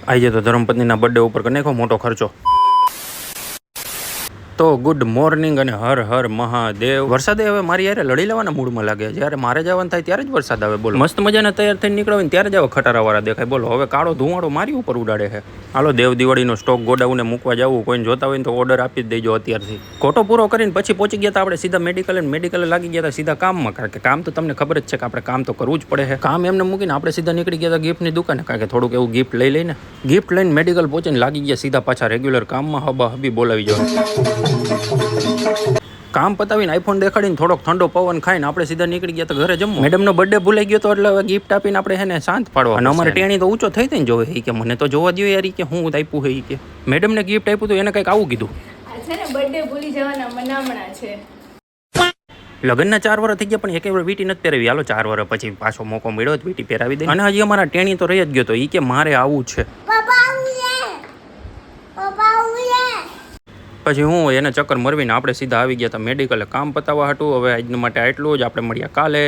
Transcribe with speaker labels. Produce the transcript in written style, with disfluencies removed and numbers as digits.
Speaker 1: આજે તો ધર્મપત્નીના બર્થડે ઉપર કરી નાખો મોટો ખર્ચો. તો ગુડ મોર્નિંગ અને હર હર મહાદેવ. વરસાદે હવે મારી યારે લડી લેવાના મૂડમાં લાગે. જ્યારે મારે જવાનું થાય ત્યારે જ વરસાદ આવે. બોલો, મસ્ત મજાના તૈયાર થઈને નીકળો ને ત્યારે જ હવે ખટારાવાળા દેખાય. બોલો, હવે કાળો ધુવાડો મારી ઉપર ઉડાડે છે. હાલો, દેવ દિવાળીનો સ્ટોક ગોડાઉને મૂકવા જવું. કોઈને જોતા હોય ને તો ઓર્ડર આપી જ દેજો અત્યારથી. ખોટો પૂરો કરીને પછી પહોંચી ગયા હતા આપણે સીધા મેડિકલ લાગી ગયા હતા સીધા કામમાં. કારણ કે કામ તો તમને ખબર જ છે કે આપણે કામ તો કરવું જ પડે છે. કામ એમને મૂકીને આપણે સીધા નીકળી ગયા હતા ગિફ્ટની દુકાને. કારણ કે થોડુંક એવું ગિફ્ટ લઈ લઈને મેડિકલ પહોંચીને લાગી ગયા સીધા પાછા રેગ્યુલર કામમાં. હબા હબી બોલાવી જાવ. કામ પતાવીને આઈફોન દેખાડીને થોડોક ઠંડો પવન ખાઈને આપણે સીધા નીકળી ગયા તો ઘરે જમવા. મેડમનો બર્થડે ભૂલાઈ ગયો તો એટલે હવે ગિફ્ટ આપીને આપણે એને શાંત પાડવા. અને અમારે ટેણી તો ઊંચો થઈ ને જોવે કે મને તો જોવા દો યાર કે હું આપ્યું હે કે મેડમને ગિફ્ટ આપ્યું તો એને કંઈક આવું કીધું.
Speaker 2: બર્થડે ભૂલી જવાના મનામણા છે.
Speaker 1: લગ્નના 4 વર્ષ થઈ ગયા પણ એક વાર વીટી નથી પહેરાવી. હાલો 4 વર્ષ પછી પાછો મોકો મળ્યો વીટી પહેરાવી દે. અને હજી અમારા ટેણી તો રહી જ ગયો તો કે મારે આવું છે. પછી હું એને ચક્કર મરવીને આપણે સીધા આવી ગયા હતા મેડિકલે કામ પતાવવા હતું. હવે આજના માટે આટલું જ. આપણે મળ્યા કાલે.